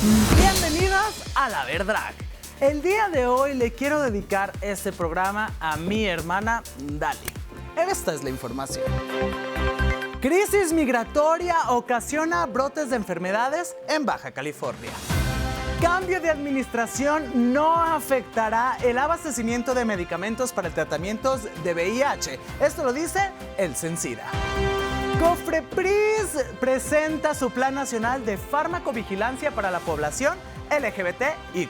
Bienvenidas a La Verdrag. El día de hoy le quiero dedicar este programa a mi hermana Dali. Esta es la información. Crisis migratoria ocasiona brotes de enfermedades en Baja California. Cambio de administración no afectará el abastecimiento de medicamentos para tratamientos de VIH. Esto lo dice el CENSIDA. COFEPRIS presenta su Plan Nacional de Farmacovigilancia para la población LGBTIQ+.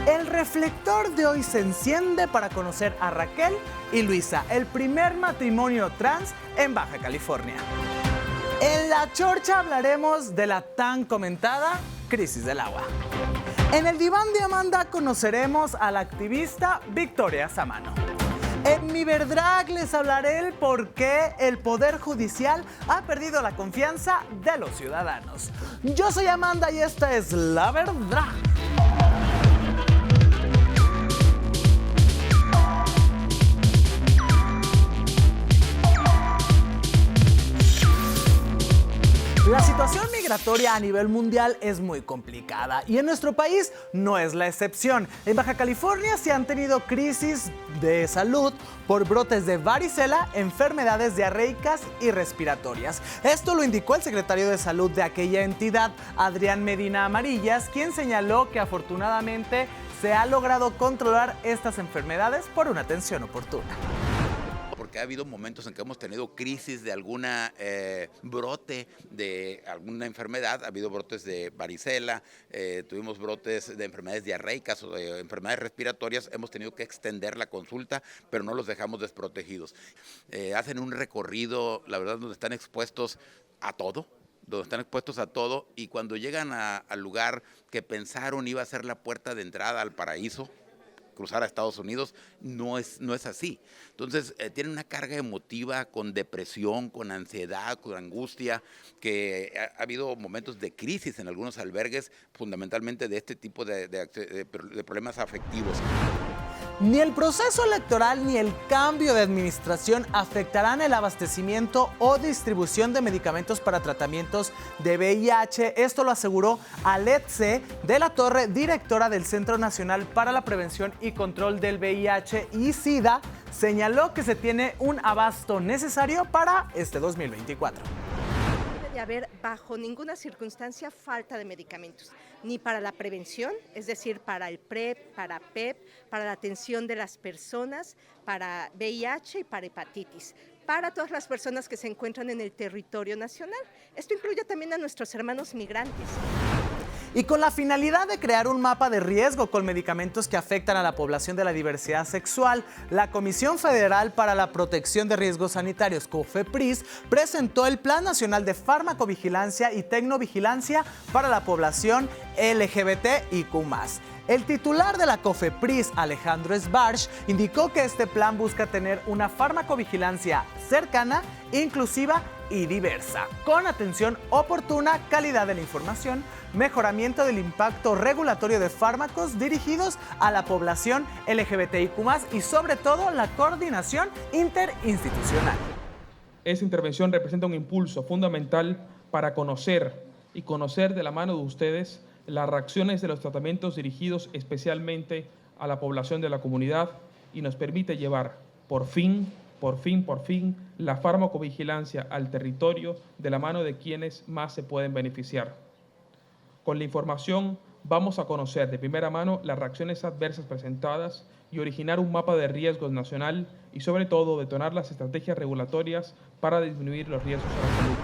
El reflector de hoy se enciende para conocer a Raquel y Luisa, el primer matrimonio trans en Baja California. En La Chorcha hablaremos de la tan comentada crisis del agua. En el diván de Amanda conoceremos a la activista Victoria Samano. En Mi Verdrag les hablaré el por qué el Poder Judicial ha perdido la confianza de los ciudadanos. Yo soy Amanda y esta es La Verdrag. La situación migratoria a nivel mundial es muy complicada y en nuestro país no es la excepción. En Baja California se han tenido crisis de salud por brotes de varicela, enfermedades diarreicas y respiratorias. Esto lo indicó el secretario de Salud de aquella entidad, Adrián Medina Amarillas, quien señaló que afortunadamente se ha logrado controlar estas enfermedades por una atención oportuna. Porque ha habido momentos en que hemos tenido crisis de alguna brote de alguna enfermedad, ha habido brotes de varicela, tuvimos brotes de enfermedades diarreicas o de enfermedades respiratorias, hemos tenido que extender la consulta, pero no los dejamos desprotegidos. Hacen un recorrido, la verdad, donde están expuestos a todo. Y cuando llegan al lugar que pensaron iba a ser la puerta de entrada al paraíso, cruzar a Estados Unidos, no es así. Entonces, tienen una carga emotiva con depresión, con ansiedad, con angustia, que ha habido momentos de crisis en algunos albergues, fundamentalmente de este tipo de problemas afectivos. Ni el proceso electoral ni el cambio de administración afectarán el abastecimiento o distribución de medicamentos para tratamientos de VIH. Esto lo aseguró Aletse de la Torre, directora del Centro Nacional para la Prevención y Control del VIH y SIDA. Señaló que se tiene un abasto necesario para este 2024. De haber bajo ninguna circunstancia falta de medicamentos, ni para la prevención, es decir, para el PrEP, para PEP, para la atención de las personas, para VIH y para hepatitis, para todas las personas que se encuentran en el territorio nacional. Esto incluye también a nuestros hermanos migrantes. Y con la finalidad de crear un mapa de riesgo con medicamentos que afectan a la población de la diversidad sexual, la Comisión Federal para la Protección de Riesgos Sanitarios, COFEPRIS, presentó el Plan Nacional de Farmacovigilancia y Tecnovigilancia para la población LGBTIQ+. El titular de la COFEPRIS, Alejandro Sbarch, indicó que este plan busca tener una farmacovigilancia cercana, inclusiva y diversa, con atención oportuna, calidad de la información, mejoramiento del impacto regulatorio de fármacos dirigidos a la población LGBTIQ+, y sobre todo la coordinación interinstitucional. Esta intervención representa un impulso fundamental para conocer de la mano de ustedes las reacciones de los tratamientos dirigidos especialmente a la población de la comunidad y nos permite llevar por fin, la farmacovigilancia al territorio de la mano de quienes más se pueden beneficiar. Con la información vamos a conocer de primera mano las reacciones adversas presentadas y originar un mapa de riesgos nacional y sobre todo detonar las estrategias regulatorias para disminuir los riesgos a la salud.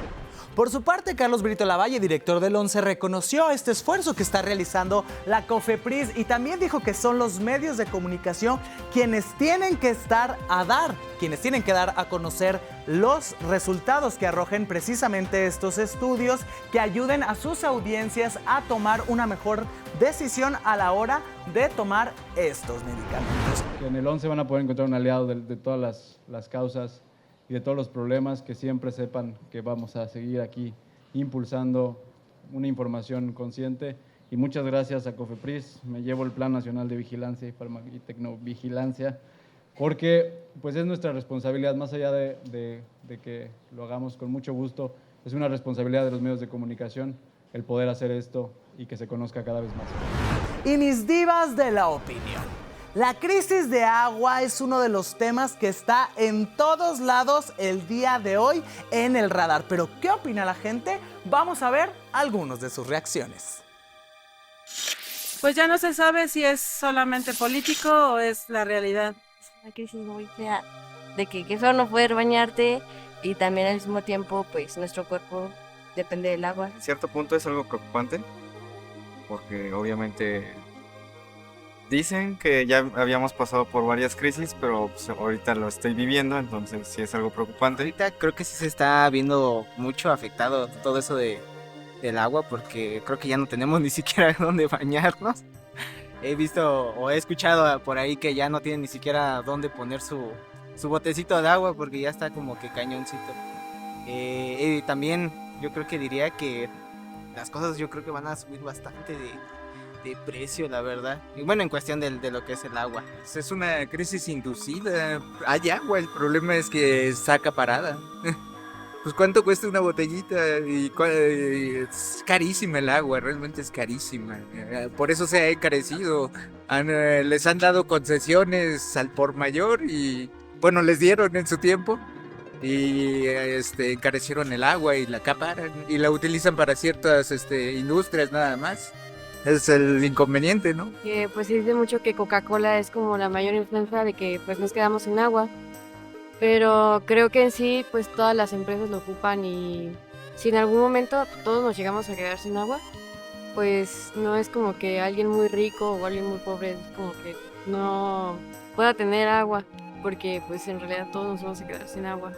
Por su parte, Carlos Brito Lavalle, director del ONCE, reconoció este esfuerzo que está realizando la COFEPRIS y también dijo que son los medios de comunicación quienes tienen que dar a conocer los resultados que arrojen precisamente estos estudios, que ayuden a sus audiencias a tomar una mejor decisión a la hora de tomar estos medicamentos. En el ONCE van a poder encontrar un aliado de todas las causas y de todos los problemas, que siempre sepan que vamos a seguir aquí impulsando una información consciente. Y muchas gracias a COFEPRIS, me llevo el Plan Nacional de Vigilancia y Tecnovigilancia, porque pues es nuestra responsabilidad, más allá de que lo hagamos con mucho gusto, es una responsabilidad de los medios de comunicación el poder hacer esto y que se conozca cada vez más. Y mis divas de la opinión. La crisis de agua es uno de los temas que está en todos lados el día de hoy en el radar. Pero, ¿qué opina la gente? Vamos a ver algunas de sus reacciones. Pues ya no se sabe si es solamente político o es la realidad. Es una crisis muy fea, de que qué feo no poder bañarte y también al mismo tiempo pues nuestro cuerpo depende del agua. En cierto punto es algo preocupante porque obviamente dicen que ya habíamos pasado por varias crisis, pero pues, ahorita lo estoy viviendo, entonces sí es algo preocupante. Ahorita creo que sí se está viendo mucho afectado todo eso del agua, porque creo que ya no tenemos ni siquiera dónde bañarnos. He visto o he escuchado por ahí que ya no tienen ni siquiera dónde poner su botecito de agua porque ya está como que cañoncito. Y también yo creo que diría que las cosas yo creo que van a subir bastante de precio, la verdad. Y bueno, en cuestión de lo que es el agua. Es una crisis inducida. Hay agua, el problema es que está acaparada. Pues ¿cuánto cuesta una botellita? Es carísima el agua, realmente es carísima. Por eso se ha encarecido. Les han dado concesiones al por mayor y bueno, les dieron en su tiempo y encarecieron el agua y la acaparan y la utilizan para ciertas industrias nada más. Es el inconveniente, ¿no? Que pues se dice mucho que Coca-Cola es como la mayor influencia de que pues nos quedamos sin agua. Pero creo que en sí, pues todas las empresas lo ocupan y si en algún momento todos nos llegamos a quedar sin agua, pues no es como que alguien muy rico o alguien muy pobre, es como que no pueda tener agua, porque pues en realidad todos nos vamos a quedar sin agua.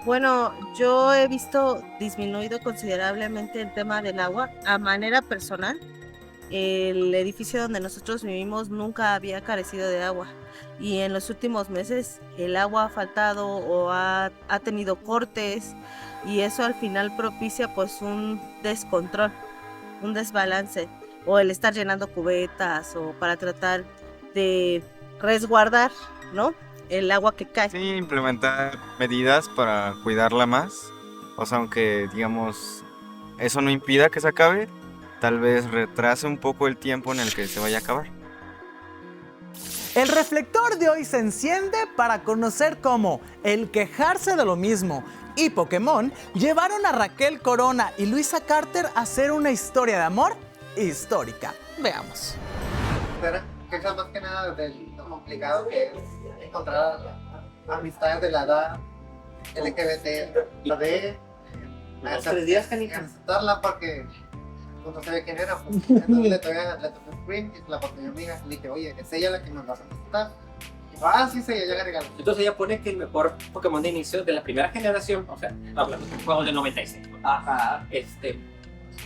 Bueno, yo he visto disminuido considerablemente el tema del agua a manera personal. El edificio donde nosotros vivimos nunca había carecido de agua y en los últimos meses el agua ha faltado o ha tenido cortes y eso al final propicia pues un descontrol, un desbalance o el estar llenando cubetas o para tratar de resguardar, ¿no?, el agua que cae. Sí, implementar medidas para cuidarla más, o sea, aunque digamos eso no impida que se acabe, tal vez retrase un poco el tiempo en el que se vaya a acabar. El reflector de hoy se enciende para conocer cómo el quejarse de lo mismo y Pokémon llevaron a Raquel Corona y Luisa Carter a hacer una historia de amor histórica. Veamos. Quejas más que nada de lo complicado que es encontrar amistades de la edad LGBT, la de aceptarla porque no sabía quién era, pues, entonces le tomé screen y la pasé a mi amiga y le dije, oye, es ella la que nos va a aceptar. Y dijo, sí, sí, ya le regaló. Entonces ella pone que el mejor Pokémon de inicio de la primera generación, o sea, hablando de juegos del 96, ajá,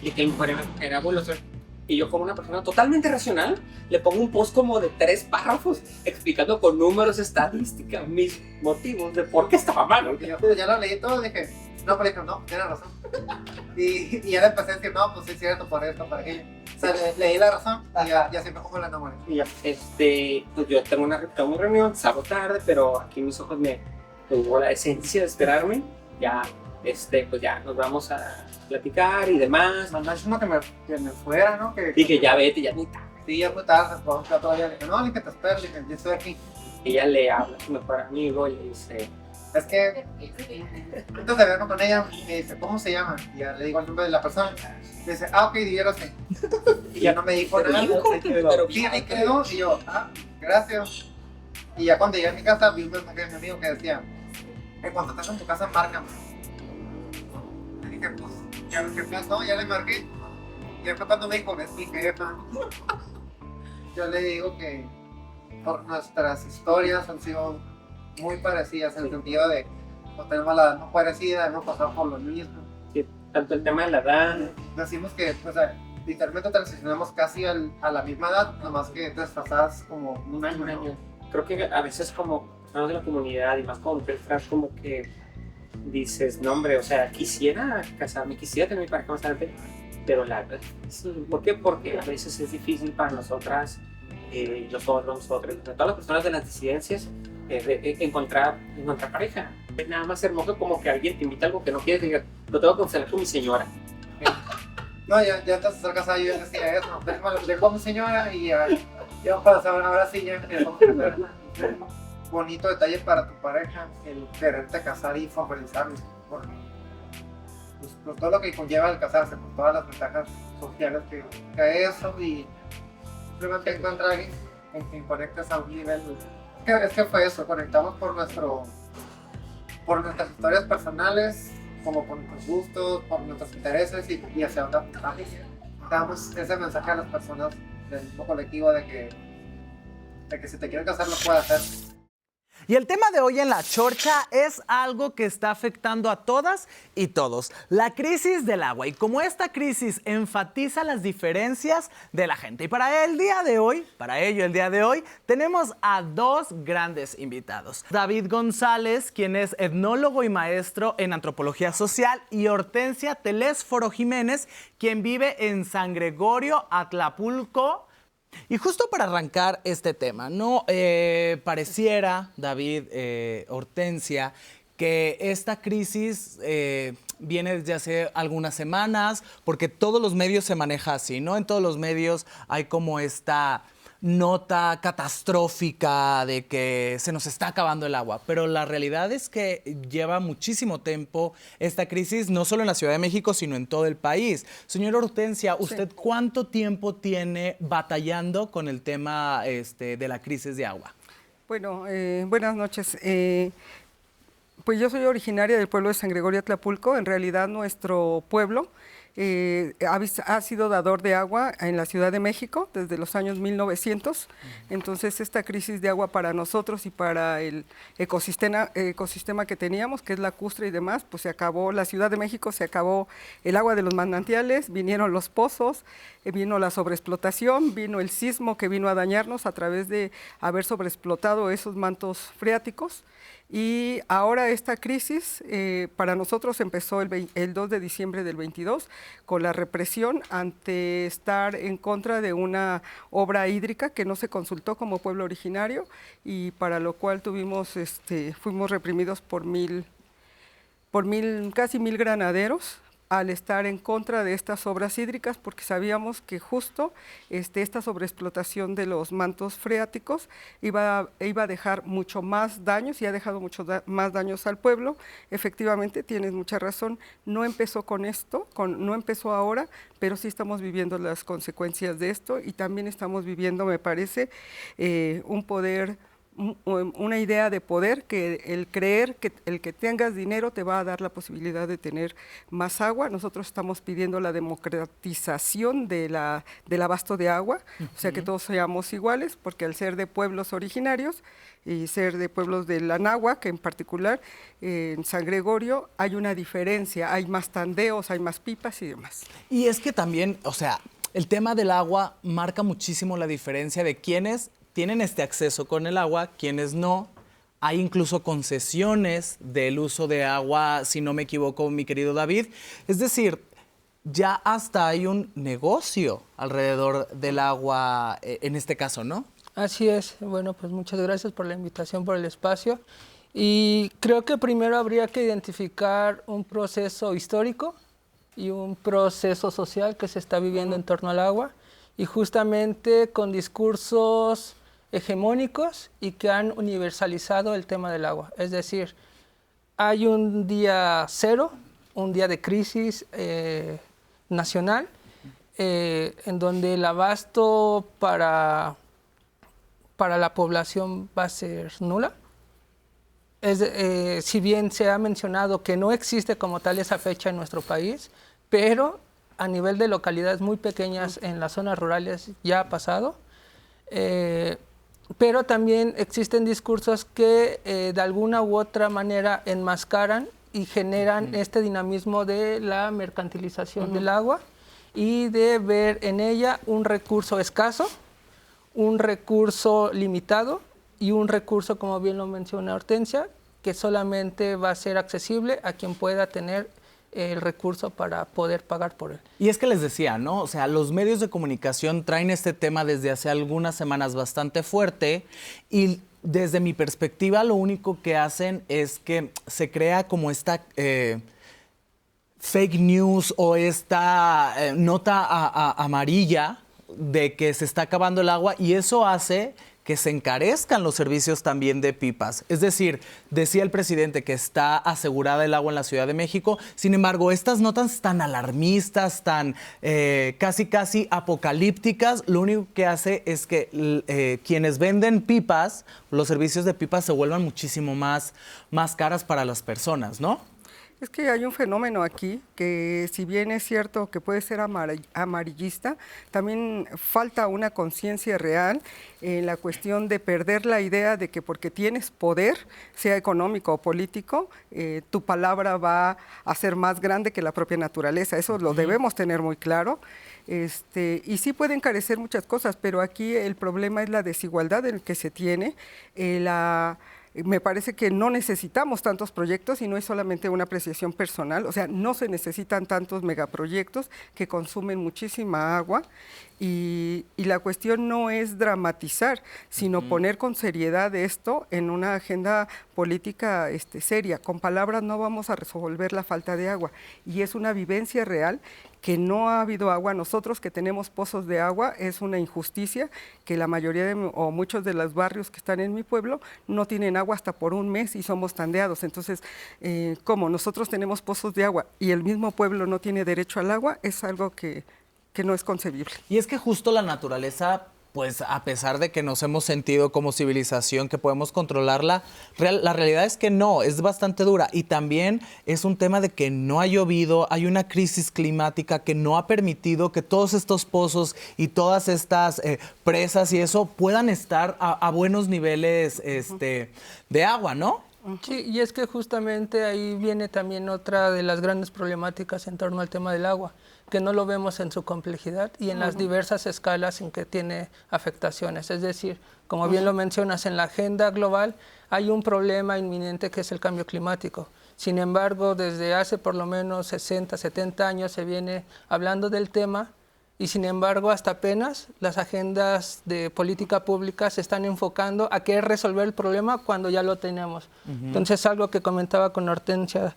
y que el mejor era Evolution. Y yo, como una persona totalmente racional, le pongo un post como de 3 párrafos explicando con números, estadísticas, mis motivos de por qué estaba mal. Y yo ya lo leí todo y dije, no, pero dije, no, tienes razón. Y ya le empecé a decir, no, pues sí es cierto, por esto, por aquello. O sea, leí la razón y ya siempre como la enamoré. Y ya, pues yo tengo una reunión, salgo tarde, pero aquí mis ojos me tuvo la esencia de esperarme. Ya, pues ya nos vamos a platicar y demás. Mandaste uno que me fuera, ¿no? Y que ya vete, ya ni tarde. Sí, ya fue tarde, todavía le dije, no, ni que te esperes, dije, yo estoy aquí. Y ella le habla a su mejor amigo y le dice, es que entonces de verlo con ella me dice, ¿cómo se llama? Y ya le digo el nombre de la persona. Me dice, ok, yo lo sé. Y ya no me dijo nada. Pero sí, ahí quedó. Y yo, gracias. Y ya cuando llegué a mi casa vi un mensaje de mi amigo que decía, cuando estás en tu casa, márcame. Le dije, pues, ya lo que no, ya le marqué. Y después cuando me dijo, es mi jefa. Yo le digo que por nuestras historias han sido muy parecidas en el sentido de pues, tenemos la edad muy parecida, hemos pasado por lo mismo. Sí, tanto el tema de la edad. Decimos que pues, literalmente transicionamos casi a la misma edad, nomás que desfasadas como un año. Creo que a veces como personas de la comunidad y más como personas como que dices, no hombre, o sea, quisiera casarme, quisiera tener mi pareja más tarde, pero la verdad, ¿por qué? Porque a veces es difícil para nosotras, nosotros, todas las personas de las disidencias, encontrar pareja. Es nada más hermoso como que alguien te invita a algo que no quieres y digas, lo tengo que cancelar con mi señora. No, ya te acercas ahí y yo decía eso. Déjame lo dejo a mi señora y ya para saber, ahora sí ya empezamos a hacer un bonito detalle para tu pareja, el quererte casar y favorecerlo. Por todo lo que conlleva el casarse, por todas las ventajas sociales que eso y simplemente encontrar a alguien con quien conectas a un nivel. Es que fue eso, conectamos por nuestras historias personales, como por nuestros gustos, por nuestros intereses y hacia dónde apuntamos. Damos ese mensaje a las personas del mismo colectivo de que si te quieren casar lo puedes hacer. Y el tema de hoy en La Chorcha es algo que está afectando a todas y todos, la crisis del agua. Y como esta crisis enfatiza las diferencias de la gente. Y para ello el día de hoy, tenemos a dos grandes invitados. David González, quien es etnólogo y maestro en antropología social, y Hortensia Telésforo Jiménez, quien vive en San Gregorio, Atlapulco. Y justo para arrancar este tema, ¿no? Pareciera, David, Hortensia, que esta crisis viene desde hace algunas semanas, porque todos los medios se maneja así, ¿no? En todos los medios hay como esta nota catastrófica de que se nos está acabando el agua, pero la realidad es que lleva muchísimo tiempo esta crisis, no solo en la Ciudad de México, sino en todo el país. Señora Hortensia, ¿usted cuánto tiempo tiene batallando con el tema de la crisis de agua? Bueno, buenas noches. Pues yo soy originaria del pueblo de San Gregorio Atlapulco. En realidad nuestro pueblo ha sido dador de agua en la Ciudad de México desde los años 1900. Entonces esta crisis de agua para nosotros y para el ecosistema que teníamos, que es lacustre y demás, pues se acabó. La Ciudad de México se acabó el agua de los manantiales, vinieron los pozos, vino la sobreexplotación, vino el sismo que vino a dañarnos a través de haber sobreexplotado esos mantos freáticos. Y ahora esta crisis para nosotros empezó el 2 de diciembre del 22 con la represión ante estar en contra de una obra hídrica que no se consultó como pueblo originario y para lo cual fuimos reprimidos por casi 1000 granaderos al estar en contra de estas obras hídricas, porque sabíamos que justo esta sobreexplotación de los mantos freáticos iba a dejar mucho más daños y ha dejado mucho más daños al pueblo. Efectivamente, tienes mucha razón, no empezó con esto, no empezó ahora, pero sí estamos viviendo las consecuencias de esto y también estamos viviendo, me parece, una idea de poder, que el creer que el que tengas dinero te va a dar la posibilidad de tener más agua. Nosotros estamos pidiendo la democratización del abasto de agua, o sea que todos seamos iguales, porque al ser de pueblos originarios y ser de pueblos de la náhuatl, que en particular en San Gregorio hay una diferencia, hay más tandeos, hay más pipas y demás. Y es que también, o sea, el tema del agua marca muchísimo la diferencia de quiénes tienen este acceso con el agua, quienes no. Hay incluso concesiones del uso de agua, si no me equivoco, mi querido David. Es decir, ya hasta hay un negocio alrededor del agua en este caso, ¿no? Así es. Bueno, pues muchas gracias por la invitación, por el espacio. Y creo que primero habría que identificar un proceso histórico y un proceso social que se está viviendo en torno al agua, y justamente con discursos hegemónicos y que han universalizado el tema del agua. Es decir, hay un día cero, un día de crisis nacional, en donde el abasto para la población va a ser nula. Si bien se ha mencionado que no existe como tal esa fecha en nuestro país, pero a nivel de localidades muy pequeñas en las zonas rurales ya ha pasado. Pero también existen discursos que de alguna u otra manera enmascaran y generan este dinamismo de la mercantilización del agua y de ver en ella un recurso escaso, un recurso limitado y un recurso, como bien lo menciona Hortensia, que solamente va a ser accesible a quien pueda tener el recurso para poder pagar por él. Y es que les decía, ¿no? O sea, los medios de comunicación traen este tema desde hace algunas semanas bastante fuerte y desde mi perspectiva lo único que hacen es que se crea como esta fake news o esta nota amarilla de que se está acabando el agua, y eso hace que se encarezcan los servicios también de pipas. Es decir, decía el presidente que está asegurada el agua en la Ciudad de México, sin embargo, estas notas tan alarmistas, tan casi apocalípticas, lo único que hace es que quienes venden pipas, los servicios de pipas se vuelvan muchísimo más caras para las personas, ¿no? Es que hay un fenómeno aquí que, si bien es cierto que puede ser amarillista, también falta una conciencia real en la cuestión de perder la idea de que porque tienes poder, sea económico o político, tu palabra va a ser más grande que la propia naturaleza. Eso lo debemos tener muy claro. Y sí puede encarecer muchas cosas, pero aquí el problema es la desigualdad en el que se tiene, me parece que no necesitamos tantos proyectos y no es solamente una apreciación personal, o sea, no se necesitan tantos megaproyectos que consumen muchísima agua y la cuestión no es dramatizar, sino poner con seriedad esto en una agenda política seria. Con palabras no vamos a resolver la falta de agua y es una vivencia real que no ha habido agua. Nosotros que tenemos pozos de agua, es una injusticia que la mayoría o muchos de los barrios que están en mi pueblo no tienen agua hasta por un mes y somos tandeados. Entonces, como nosotros tenemos pozos de agua y el mismo pueblo no tiene derecho al agua, es algo que no es concebible. Y es que justo la naturaleza, pues a pesar de que nos hemos sentido como civilización que podemos controlarla, la realidad es que no, es bastante dura. Y también es un tema de que no ha llovido, hay una crisis climática que no ha permitido que todos estos pozos y todas estas presas y eso puedan estar a buenos niveles de agua, ¿no? Sí, y es que justamente ahí viene también otra de las grandes problemáticas en torno al tema del agua, que no lo vemos en su complejidad y en las diversas escalas en que tiene afectaciones. Es decir, como bien lo mencionas, en la agenda global hay un problema inminente que es el cambio climático. Sin embargo, desde hace por lo menos 60, 70 años se viene hablando del tema y sin embargo hasta apenas las agendas de política pública se están enfocando a querer resolver el problema cuando ya lo tenemos. Entonces, algo que comentaba con Hortensia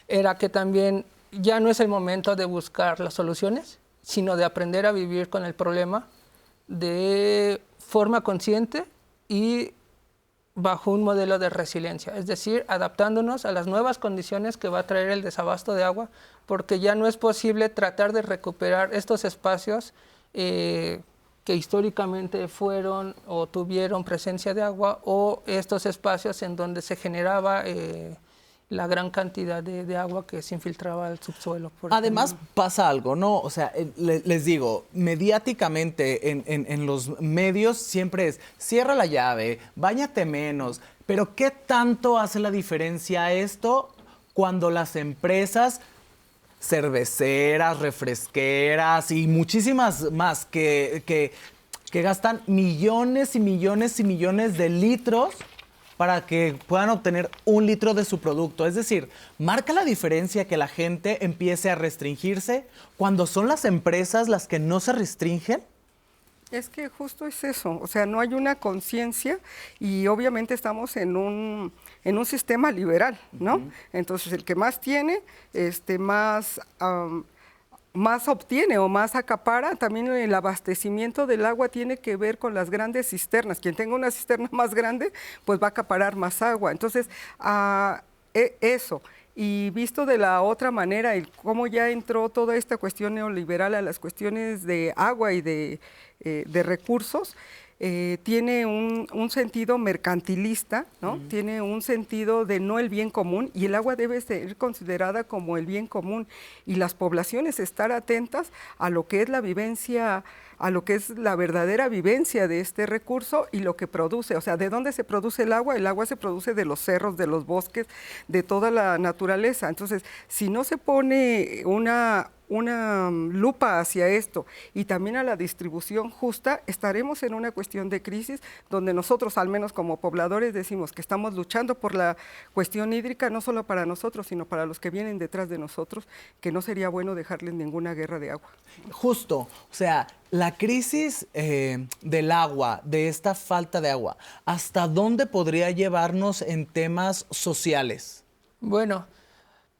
era que también ya no es el momento de buscar las soluciones, sino de aprender a vivir con el problema de forma consciente y bajo un modelo de resiliencia, es decir, adaptándonos a las nuevas condiciones que va a traer el desabasto de agua, porque ya no es posible tratar de recuperar estos espacios que históricamente fueron o tuvieron presencia de agua o estos espacios en donde se generaba la gran cantidad de agua que se infiltraba al subsuelo. Además pasa algo, ¿no? O sea, les digo, mediáticamente en los medios siempre es cierra la llave, báñate menos, pero ¿qué tanto hace la diferencia esto cuando las empresas cerveceras, refresqueras y muchísimas más que gastan millones y millones y millones de litros para que puedan obtener 1 litro de su producto? Es decir, ¿marca la diferencia que la gente empiece a restringirse cuando son las empresas las que no se restringen? Es que justo es eso, o sea, no hay una conciencia y obviamente estamos en un sistema liberal, ¿no? Entonces, el que más tiene, más obtiene o más acapara. También el abastecimiento del agua tiene que ver con las grandes cisternas. Quien tenga una cisterna más grande, pues va a acaparar más agua. Entonces, eso. Y visto de la otra manera, el cómo ya entró toda esta cuestión neoliberal a las cuestiones de agua y de recursos, tiene un sentido mercantilista, ¿no? Tiene un sentido de no el bien común, y el agua debe ser considerada como el bien común, y las poblaciones estar atentas a lo que es la vivencia, a lo que es la verdadera vivencia de este recurso y lo que produce. O sea, ¿de dónde se produce el agua? El agua se produce de los cerros, de los bosques, de toda la naturaleza. Entonces, si no se pone una lupa hacia esto y también a la distribución justa, estaremos en una cuestión de crisis donde nosotros, al menos como pobladores, decimos que estamos luchando por la cuestión hídrica, no solo para nosotros, sino para los que vienen detrás de nosotros, que no sería bueno dejarles ninguna guerra de agua. Justo, o sea, la crisis del agua, de esta falta de agua, ¿hasta dónde podría llevarnos en temas sociales? Bueno,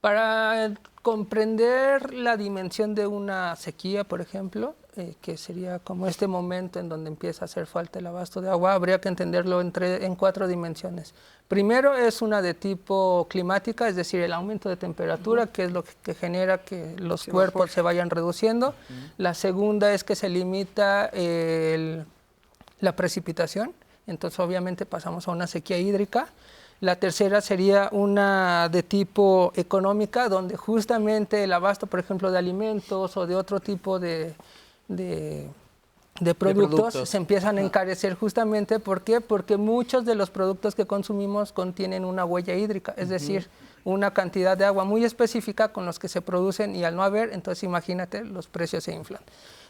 Para comprender la dimensión de una sequía, por ejemplo, que sería como este momento en donde empieza a hacer falta el abasto de agua, habría que entenderlo en 4 dimensiones. Primero es una de tipo climática, es decir, el aumento de temperatura, que es lo que genera que los cuerpos se vayan reduciendo. La segunda es que se limita la precipitación, entonces obviamente pasamos a una sequía hídrica. La tercera sería una de tipo económica, donde justamente el abasto, por ejemplo, de alimentos o de otro tipo de productos se empiezan a encarecer justamente. ¿Por qué? Porque muchos de los productos que consumimos contienen una huella hídrica, es decir, una cantidad de agua muy específica con los que se producen, y al no haber, entonces imagínate, los precios se inflan.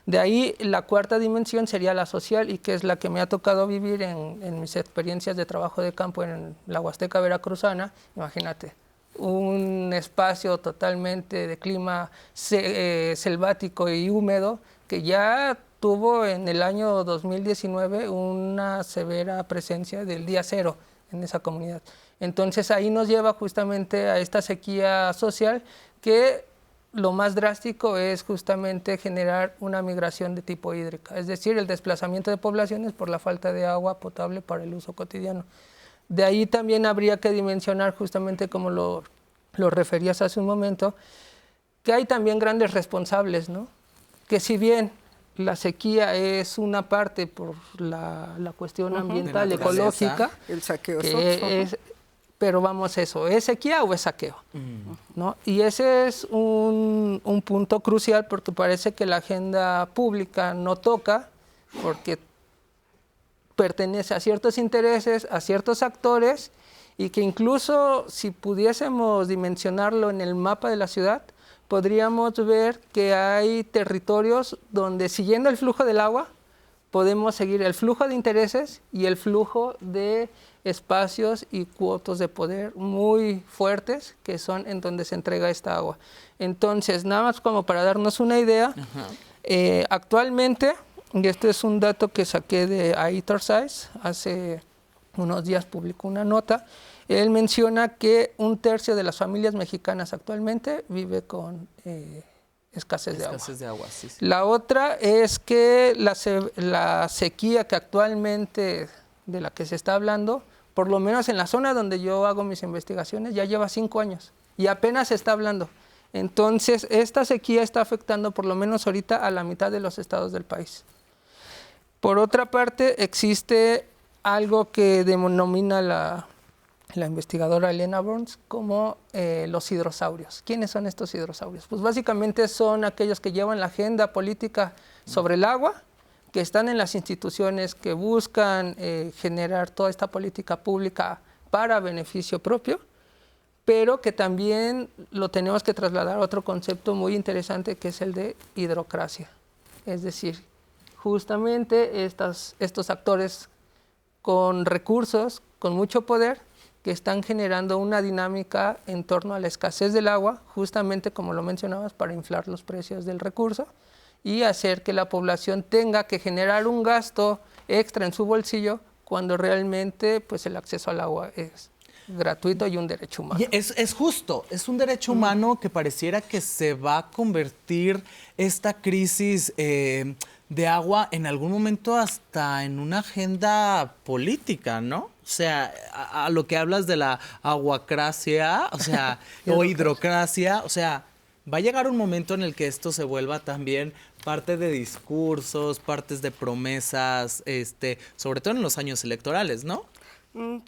De ahí la cuarta dimensión sería la social, y que es la que me ha tocado vivir en mis experiencias de trabajo de campo en la Huasteca Veracruzana. Imagínate, un espacio totalmente de clima selvático y húmedo que ya tuvo en el año 2019 una severa presencia del día cero en esa comunidad. Entonces ahí nos lleva justamente a esta sequía social, que lo más drástico es justamente generar una migración de tipo hídrica, es decir, el desplazamiento de poblaciones por la falta de agua potable para el uso cotidiano. De ahí también habría que dimensionar, justamente como lo referías hace un momento, que hay también grandes responsables, ¿no? Que si bien la sequía es una parte por la cuestión ambiental, ecológica, el saqueo, pero vamos, eso, ¿es sequía o es saqueo? ¿No? Y ese es un punto crucial, porque parece que la agenda pública no toca, porque pertenece a ciertos intereses, a ciertos actores, y que incluso si pudiésemos dimensionarlo en el mapa de la ciudad, podríamos ver que hay territorios donde, siguiendo el flujo del agua, podemos seguir el flujo de intereses y el flujo de espacios y cuotas de poder muy fuertes, que son en donde se entrega esta agua. Entonces, nada más como para darnos una idea, actualmente, y este es un dato que saqué de Aitor Saiz, hace unos días publicó una nota. Él menciona que 1/3 de las familias mexicanas actualmente vive con escasez de agua. Sí. La otra es que la sequía que actualmente, de la que se está hablando, por lo menos en la zona donde yo hago mis investigaciones, ya lleva 5 años y apenas se está hablando. Entonces, esta sequía está afectando por lo menos ahorita a la mitad de los estados del país. Por otra parte, existe algo que denomina la investigadora Elena Burns como los hidrosaurios. ¿Quiénes son estos hidrosaurios? Pues básicamente son aquellos que llevan la agenda política sobre el agua, que están en las instituciones, que buscan generar toda esta política pública para beneficio propio, pero que también lo tenemos que trasladar a otro concepto muy interesante, que es el de hidrocracia. Es decir, justamente estos actores con recursos, con mucho poder, que están generando una dinámica en torno a la escasez del agua, justamente como lo mencionabas, para inflar los precios del recurso y hacer que la población tenga que generar un gasto extra en su bolsillo, cuando realmente pues, el acceso al agua es gratuito y un derecho humano. Y es justo, es un derecho humano que pareciera que se va a convertir esta crisis de agua en algún momento hasta en una agenda política, ¿no? O sea, a lo que hablas de la aguacracia, o sea, o hidrocracia, o sea, va a llegar un momento en el que esto se vuelva también parte de discursos, partes de promesas, sobre todo en los años electorales, ¿no?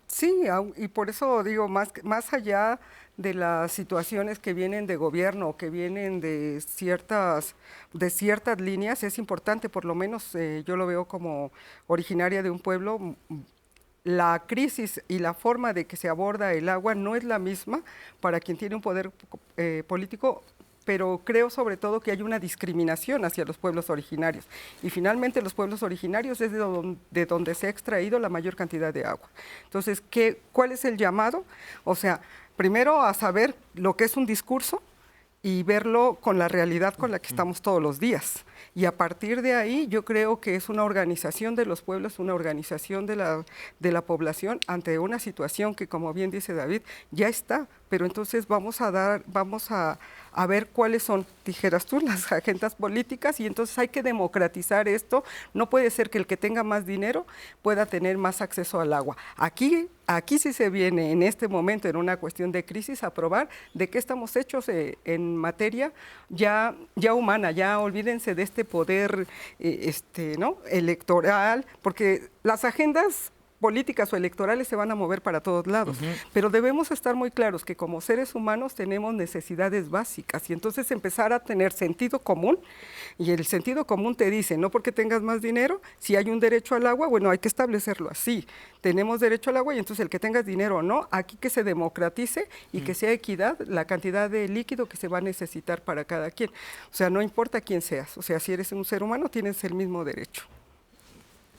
Sí, y por eso digo, más allá de las situaciones que vienen de gobierno, que vienen de ciertas líneas, es importante, por lo menos yo lo veo como originaria de un pueblo, la crisis y la forma de que se aborda el agua no es la misma para quien tiene un poder político, pero creo sobre todo que hay una discriminación hacia los pueblos originarios. Y finalmente los pueblos originarios es de donde se ha extraído la mayor cantidad de agua. Entonces, ¿cuál es el llamado? O sea, primero a saber lo que es un discurso y verlo con la realidad con la que estamos todos los días. Y a partir de ahí yo creo que es una organización de los pueblos, una organización de la población ante una situación que, como bien dice David, ya está, pero entonces vamos a ver cuáles son, dijeras tú, las agendas políticas, y entonces hay que democratizar esto. No puede ser que el que tenga más dinero pueda tener más acceso al agua. Aquí sí se viene en este momento, en una cuestión de crisis, a probar de qué estamos hechos en materia ya humana. Ya olvídense de este poder ¿no? electoral, porque las agendas políticas o electorales se van a mover para todos lados, pero debemos estar muy claros que como seres humanos tenemos necesidades básicas, y entonces empezar a tener sentido común, y el sentido común te dice, no porque tengas más dinero, si hay un derecho al agua, bueno, hay que establecerlo así, tenemos derecho al agua, y entonces el que tengas dinero o no, aquí que se democratice y que sea equidad la cantidad de líquido que se va a necesitar para cada quien, o sea, no importa quién seas, o sea, si eres un ser humano tienes el mismo derecho.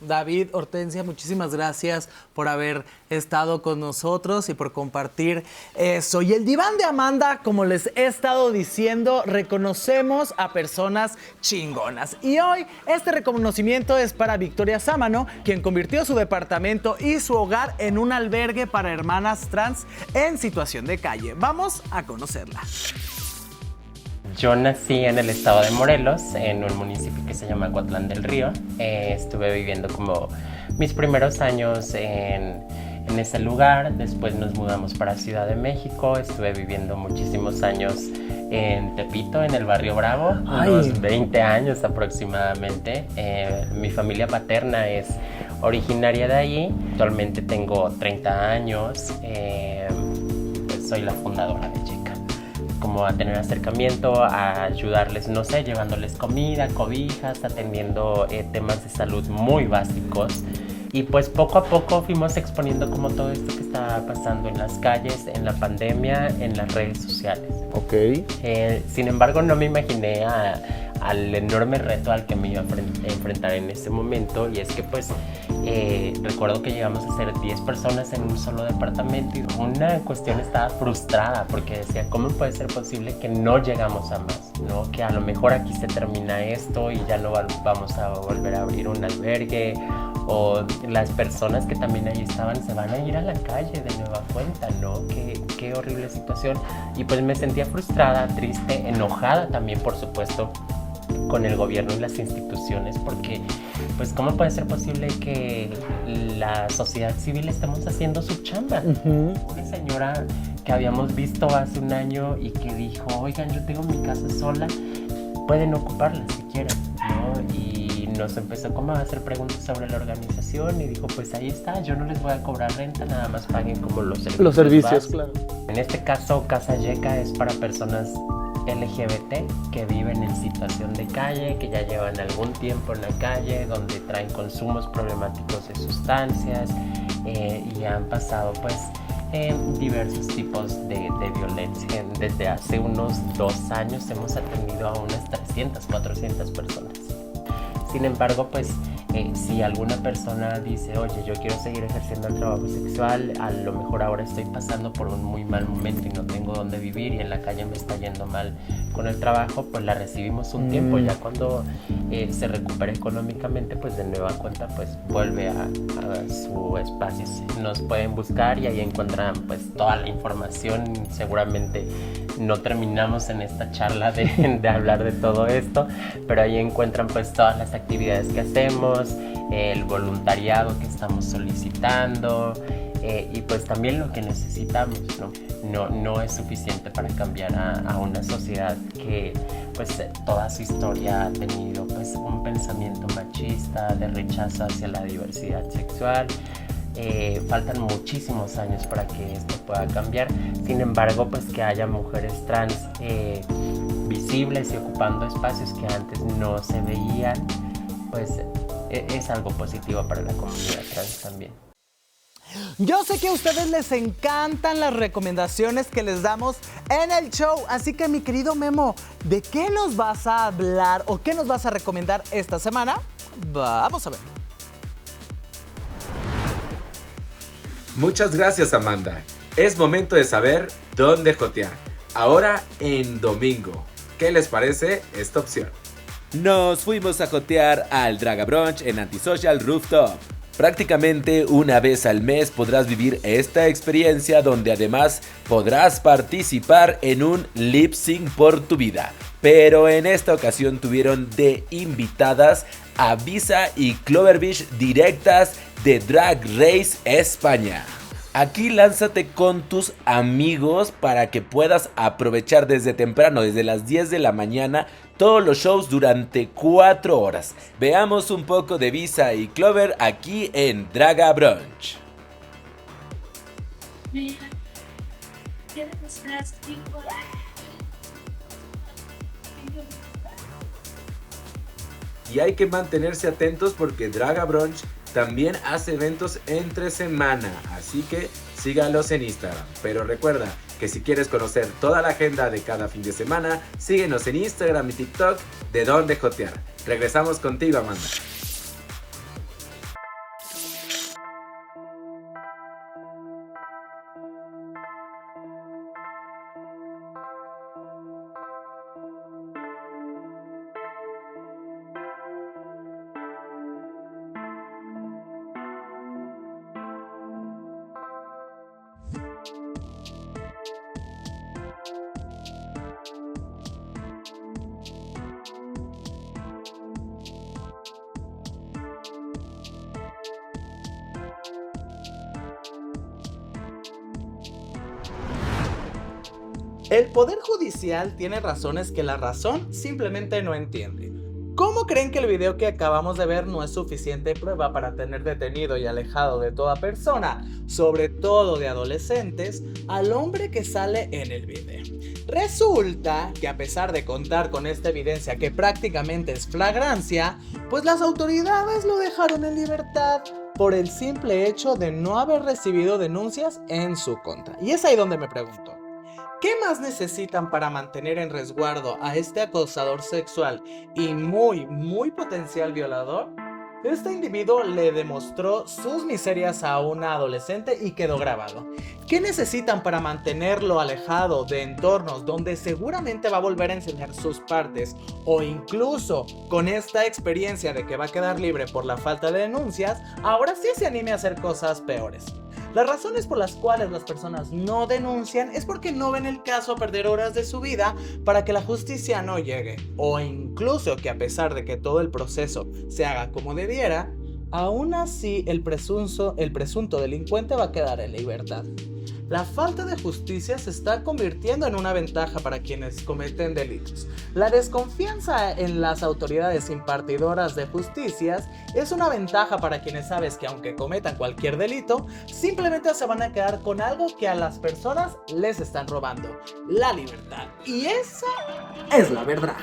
David, Hortensia, muchísimas gracias por haber estado con nosotros y por compartir eso. Y el diván de Amanda, como les he estado diciendo, reconocemos a personas chingonas. Y hoy este reconocimiento es para Victoria Sámano, quien convirtió su departamento y su hogar en un albergue para hermanas trans en situación de calle. Vamos a conocerla. Yo nací en el estado de Morelos, en un municipio que se llama Coatlán del Río. Estuve viviendo como mis primeros años en ese lugar. Después nos mudamos para Ciudad de México. Estuve viviendo muchísimos años en Tepito, en el barrio Bravo, unos 20 años aproximadamente. Mi familia paterna es originaria de allí. Actualmente tengo 30 años. Pues soy la fundadora de Checa. Como a tener acercamiento, a ayudarles, no sé, llevándoles comida, cobijas, atendiendo temas de salud muy básicos. Y pues poco a poco fuimos exponiendo como todo esto que está pasando en las calles, en la pandemia, en las redes sociales. Ok. Sin embargo, no me imaginé al enorme reto al que me iba a enfrentar en ese momento, y es que pues recuerdo que llegamos a ser 10 personas en un solo departamento, y una cuestión estaba frustrada porque decía, ¿cómo puede ser posible que no llegamos a más? ¿No? Que a lo mejor aquí se termina esto y ya no vamos a volver a abrir un albergue, o las personas que también ahí estaban se van a ir a la calle de nueva cuenta, ¿no? Qué horrible situación. Y pues me sentía frustrada, triste, enojada también, por supuesto, con el gobierno y las instituciones, porque pues cómo puede ser posible que la sociedad civil estemos haciendo su chamba. Una señora que habíamos visto hace un año y que dijo, oigan, yo tengo mi casa sola, pueden ocuparla si quieren, ¿no? Y nos empezó como a hacer preguntas sobre la organización y dijo, pues ahí está, yo no les voy a cobrar renta, nada más paguen como los servicios. Los servicios, básicos. claro. En este caso, Casa Yeca es para personas LGBT que viven en situación de calle, que ya llevan algún tiempo en la calle, donde traen consumos problemáticos de sustancias y han pasado pues diversos tipos de violencia. Desde hace unos 2 años hemos atendido a unas 300, 400 personas. Sin embargo, pues si alguna persona dice, oye, yo quiero seguir ejerciendo el trabajo sexual, a lo mejor ahora estoy pasando por un muy mal momento y no tengo dónde vivir y en la calle me está yendo mal con el trabajo, pues la recibimos un tiempo. Ya cuando se recupera económicamente, pues de nueva cuenta pues vuelve a su espacio. Nos pueden buscar y ahí encuentran pues toda la información. Seguramente no terminamos en esta charla de hablar de todo esto, pero ahí encuentran pues todas las actividades que hacemos, el voluntariado que estamos solicitando y pues también lo que necesitamos, ¿no? No es suficiente para cambiar a una sociedad que pues toda su historia ha tenido pues un pensamiento machista, de rechazo hacia la diversidad sexual. Faltan muchísimos años para que esto pueda cambiar. Sin embargo, pues que haya mujeres trans visibles y ocupando espacios que antes no se veían, pues es algo positivo para la comunidad trans también. Yo sé que a ustedes les encantan las recomendaciones que les damos en el show, así que mi querido Memo, ¿de qué nos vas a hablar o qué nos vas a recomendar esta semana? Vamos a ver. Muchas gracias, Amanda. Es momento de saber dónde jotear. Ahora en domingo. ¿Qué les parece esta opción? nos fuimos a jotear al Draga Brunch en Antisocial Rooftop. Prácticamente una vez al mes podrás vivir esta experiencia donde además podrás participar en un lip sync por tu vida. Pero en esta ocasión tuvieron de invitadas a Visa y Cloverbeach directas de Drag Race España. Aquí lánzate con tus amigos para que puedas aprovechar desde temprano, desde las 10 de la mañana, todos los shows durante 4 horas. Veamos un poco de Visa y Clover aquí en Draga Brunch. Y hay que mantenerse atentos porque Draga Brunch también hace eventos entre semana, así que sígalos en Instagram. Pero recuerda que si quieres conocer toda la agenda de cada fin de semana, síguenos en Instagram y TikTok de Donde Jotear. Regresamos contigo, Amanda. El Poder Judicial tiene razones que la razón simplemente no entiende. ¿Cómo creen que el video que acabamos de ver no es suficiente prueba para tener detenido y alejado de toda persona, sobre todo de adolescentes, al hombre que sale en el video? Resulta que a pesar de contar con esta evidencia que prácticamente es flagrancia, pues las autoridades lo dejaron en libertad por el simple hecho de no haber recibido denuncias en su contra. Y es ahí donde me pregunto, ¿qué más necesitan para mantener en resguardo a este acosador sexual y muy potencial violador? Este individuo le demostró sus miserias a una adolescente y quedó grabado. ¿Qué necesitan para mantenerlo alejado de entornos donde seguramente va a volver a enseñar sus partes o incluso con esta experiencia de que va a quedar libre por la falta de denuncias, ahora sí se anime a hacer cosas peores? Las razones por las cuales las personas no denuncian es porque no ven el caso perder horas de su vida para que la justicia no llegue, o incluso que a pesar de que todo el proceso se haga como debiera, aún así el presunto delincuente va a quedar en libertad. La falta de justicia se está convirtiendo en una ventaja para quienes cometen delitos. La desconfianza en las autoridades impartidoras de justicias es una ventaja para quienes sabes que aunque cometan cualquier delito, simplemente se van a quedar con algo que a las personas les están robando: la libertad. Y esa es la verdad.